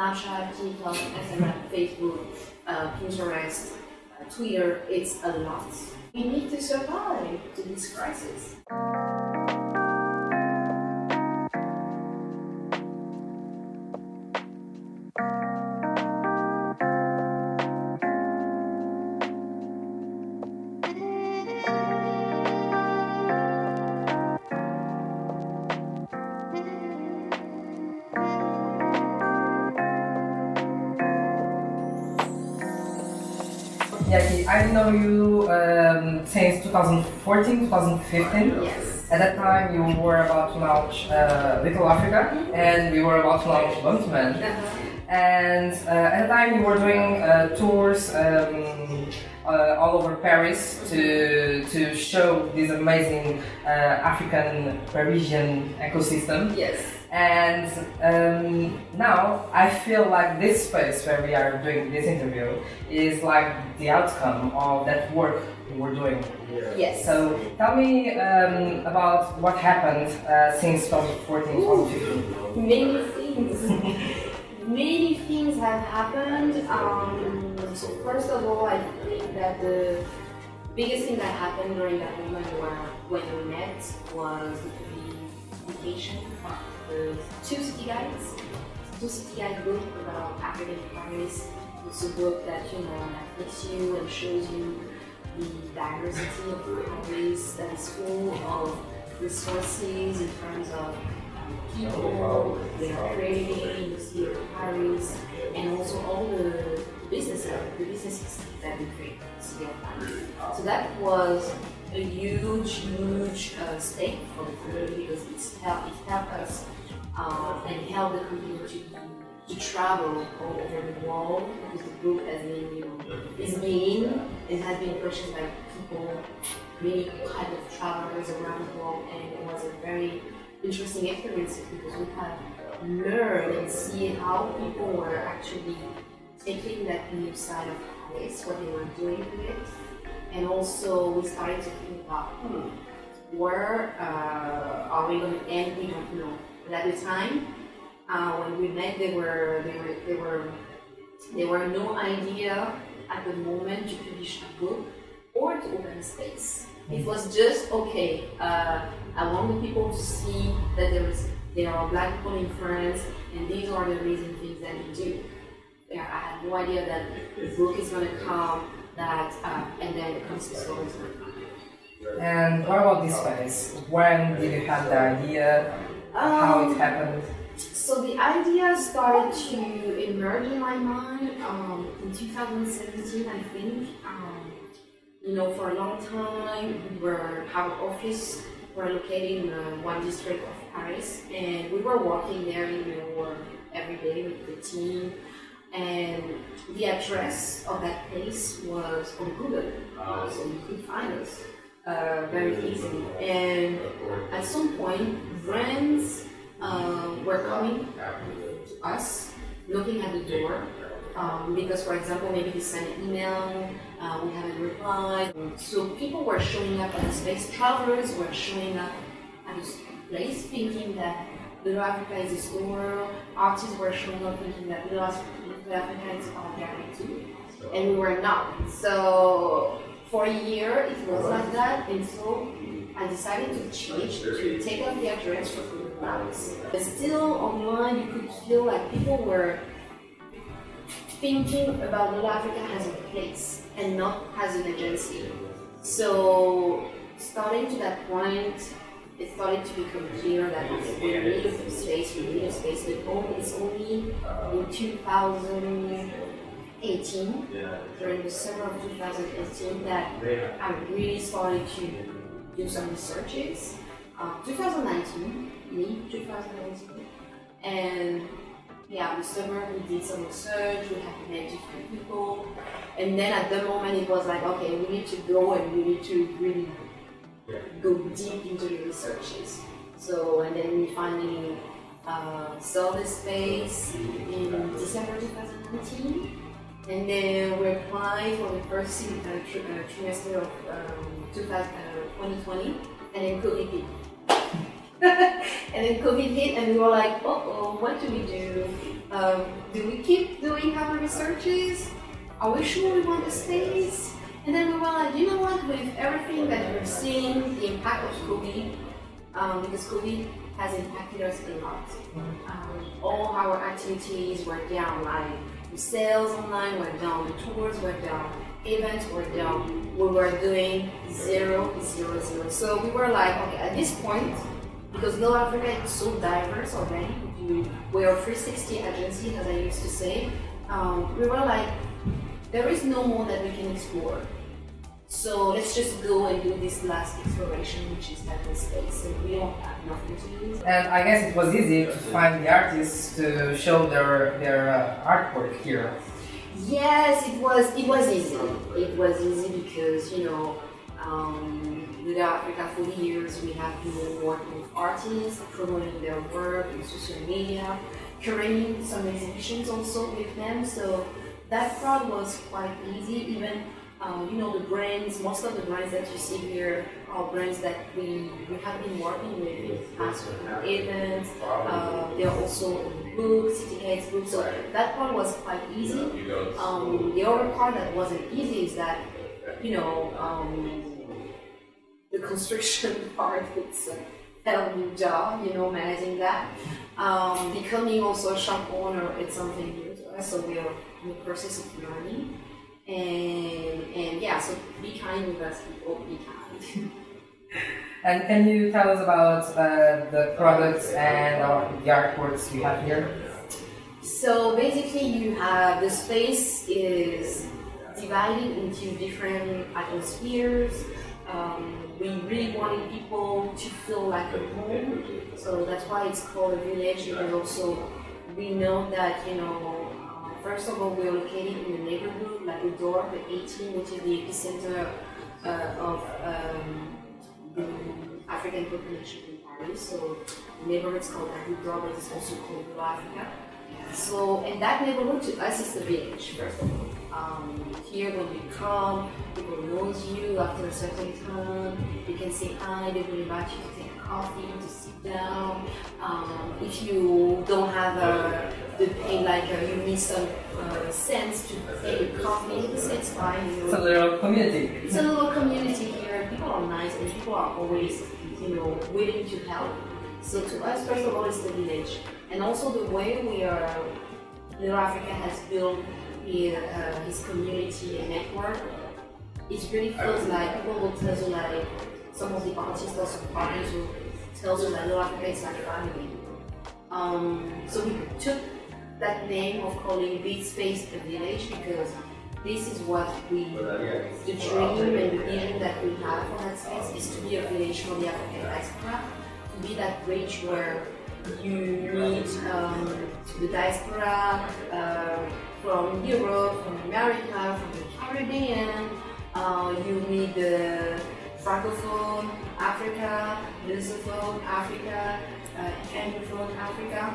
Snapchat, TikTok, Instagram, Facebook, Pinterest, Twitter. It's a lot. We need to survive to this crisis. Yaki, I know you since 2014, 2015. Yes. At that time, you were about to launch Little Africa, and we were about to launch Bumpman. And at the time, you were doing tours all over Paris to show this amazing African Parisian ecosystem. Yes. And now I feel like this space where we are doing this interview is like the outcome of that work we were doing. Yes. So tell me about what happened since 2014, 2015. Many things. Many things have happened. So first of all, I think that the biggest thing that happened during that moment when we met was the publication of the two city guides book about African Paris. It's a book that that takes you and shows you the diversity of Paris, that is full of resources in terms of people, they are creating in the city of Paris, and also all the businesses that we create in the city of Paris. So that was a huge stake for the community because it helped us and helped the community to travel all over the world because the book has been, it has been purchased by people, many kind of travelers around the world, and it was a very interesting experience because we have learned and see how people were actually taking that new side of Paris, what they were doing with it, and also we started to think about where are we going to end? We don't know. But at the time when we met, there were no idea at the moment to publish a book or to open a space. It was just okay. I want the people to see that there are black people in France, and these are the amazing things that we do. I had no idea that the book is going to come, and then the concept story is going to come. And what about this space? When did you have the idea? How it happened? So the idea started to emerge in my mind in 2017, I think. For a long time, our office were located in one district of Paris, and we were working there, every day with the team. And the address of that place was on Google, so you could find us very easily. And at some point, brands were coming to us, knocking at the door. Because, for example, maybe they sent an email, we haven't replied. So people were showing up at the space, travelers were showing up at this place thinking that Little Africa is a store, artists were showing up thinking that Little Africa is our gallery too, and we were not. So for a year it was like that, and so I decided to change, to take off the address for Google Maps. But still online you could feel like people were thinking about Little Africa as a place and not as an agency. So starting to that point, it started to become clear that we need a space, but it's only in 2018, during the summer of 2018, that I really started to do some researches. 2019, and the summer we did some research, we had to meet different people, and then at the moment it was like, okay, we need to go and we need to really go deep into the researches. So, and then we finally saw the space in December 2019, and then we applied for the first trimester of 2020, and then COVID hit. And then COVID hit, and we were like, oh, what do we do? do we keep doing our researches? Are we sure we want the space? And then we were like, you know what, with everything that we're seeing, the impact of COVID, because COVID has impacted us a lot. All our activities were down, like the sales online were down, the tours were down, events were down. We were doing 0, 0, 0. So we were like, okay, at this point, because North Africa is so diverse already, we are a 360 agency, as I used to say. We were like, there is no more that we can explore. So let's just go and do this last exploration, which is that space. So we don't have nothing to use. And I guess it was easy to find the artists to show their artwork here. Yes, it was easy. It was easy because, with Africa for years, we have been working with artists, promoting their work in social media, curating some exhibitions also with them. So that part was quite easy. Even the brands, most of the brands that you see here are brands that we have been working with past events. They are also in books, City Gates books. So that part was quite easy. The other part that wasn't easy is that, the construction part, it's a hell of a job, managing that. Becoming also a shop owner, it's something new to us, so we are in the process of learning. And yeah, so be kind with us, people, be kind. And can you tell us about the products and the artworks you have here? So basically you have, the space is divided into different atmospheres. We really wanted people to feel like a home, so that's why it's called a village. And also we know that, first of all, we're located in the neighborhood, La Rue d'Or, the 18, which is the epicenter of the African population in Paris. So the neighborhood is called La Rue d'Or, but it's also called Blue Africa. So, and that neighborhood to us is the village, first of all. Here when you come, people know you after a certain time, you can say hi, they will invite you to take a coffee, to sit down. If you don't have you need some sense to take a coffee, it's fine. It's a little community. It's a little community here, people are nice and people are always, willing to help. So to us, first of all, it's the village. And also the way Little Africa has built his community and network, it really feels like people will tell you, like some of the artists or some partners will tell you that Little Africa is like family. So we took that name of calling this space a village because this is what the dream and the vision that we have for that space is to be a village for the African diaspora, to be that bridge where you meet the diaspora from Europe, from America, from the Caribbean. You meet the Francophone Africa, Lusophone Africa, Anglophone Africa.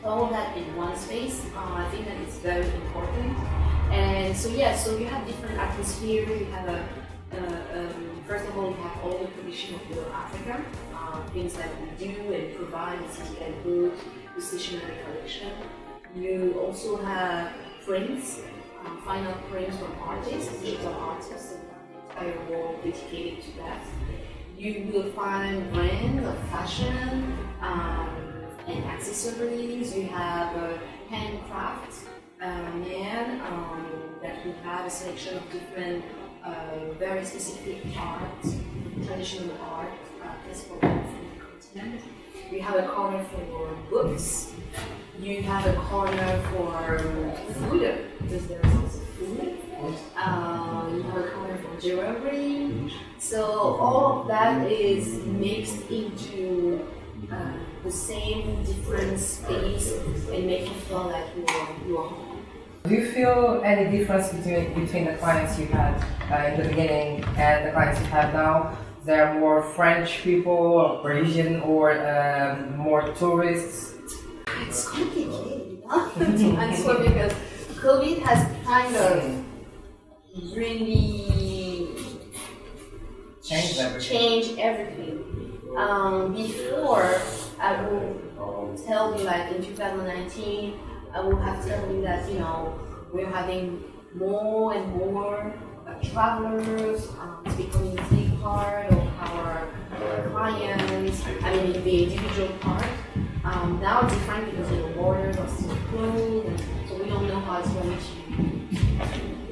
All that in one space. I think that it's very important. And so so you have different atmosphere. You have first of all, you have all the tradition of Little Africa, things that we do and provide, city and book, the stationery collection. You also have prints, fine art prints from artists, digital artists, and the entire wall dedicated to that. You will find brands of fashion and accessories. You have handcraft that we have a selection of different very specific art, traditional art, from the continent. You have a corner for books. You have a corner for food, because there's also food. You have a corner for jewelry. So all of that is mixed into the same different space and make you feel like you are home. Do you feel any difference between the clients you had in the beginning and the clients you have now? They're more French people, or Parisian, or more tourists? It's complicated, to answer because COVID has kind of really changed everything. Before, I will tell you, like in 2019, I will have to tell you that, we're having more and more travelers. It's becoming a big part of our clients. I mean, the individual part. Now it's different because borders are still closed, and so we don't know how it's going to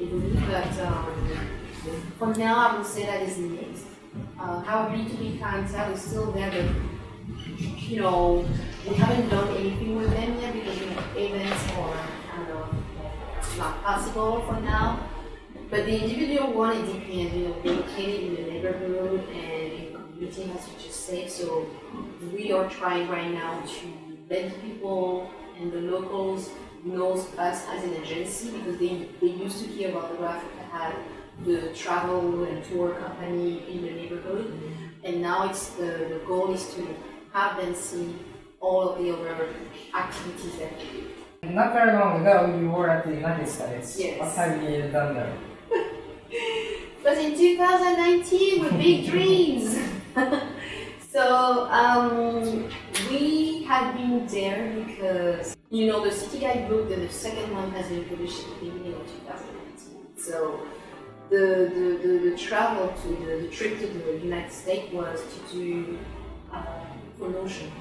evolve. But for now, I would say that is mixed. Our B2B clientele is still there, but we haven't done anything with them yet because events or it's not possible for now. But the individual one, it depends. They're located in the neighborhood and in community, as you just said. So we are trying right now to let people and the locals know us as an agency because they used to hear about the Go Africa had the travel and tour company in the neighborhood, and now it's the goal is to have them see all of the other activities that we do. Not very long ago, you were at the United States. Yes. What have you done there? But in 2019 with big dreams. So we had been there because the City Guide book, the second one has been published at the beginning of 2019. So the travel to the trip to the United States was to do promotion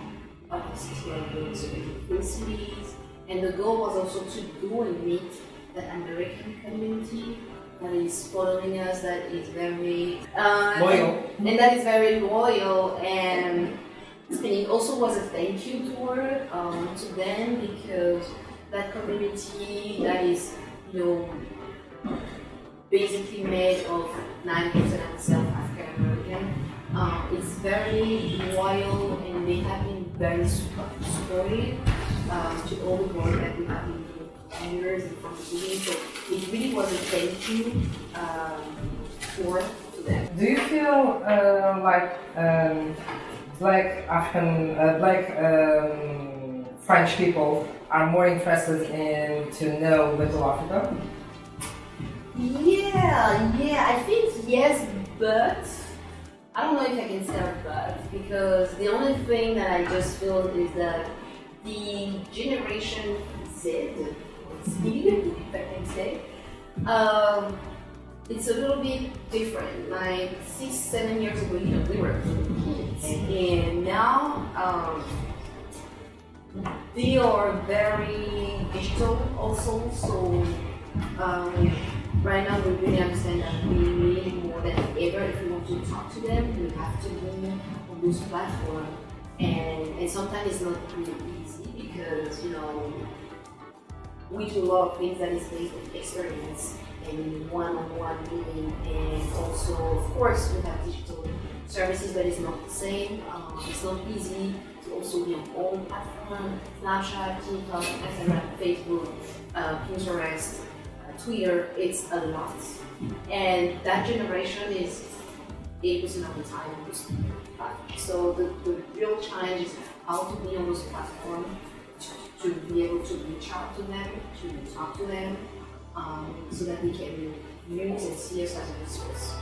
of the City Guide book, so different cities, and the goal was also to go and meet the American community that is following us, that is very Loyal. and that is very loyal, and it also was a thank you tour to them because that community that is basically made of 9% South African American. It's very loyal and they have been very supportive to all the work that we have been doing for years and from the beginning. So it really was a thank you tour to them. Do you feel like African, French people are more interested in to know Little Africa? Yeah, I think yes, but I don't know if I can say a but, because the only thing that I just feel is that the generation Z, if I can say, it's a little bit different. Like 6-7 years ago, we were kids, and now they are very digital also. So right now, we really understand that we need more than ever if we want to talk to them. We have to be on those platforms, and sometimes it's not really easy because we do a lot of things that is based on experience and one-on-one meeting, and also, of course, we have digital services, but it's not the same. It's not easy to also be on all platforms: Snapchat, TikTok, Instagram, Facebook, Pinterest, Twitter. It's a lot, and that generation is 8% of the time on those platforms. So the real challenge is how to be on those platforms to be able to reach out to them, to talk to them, so that they can use and see us as a resource.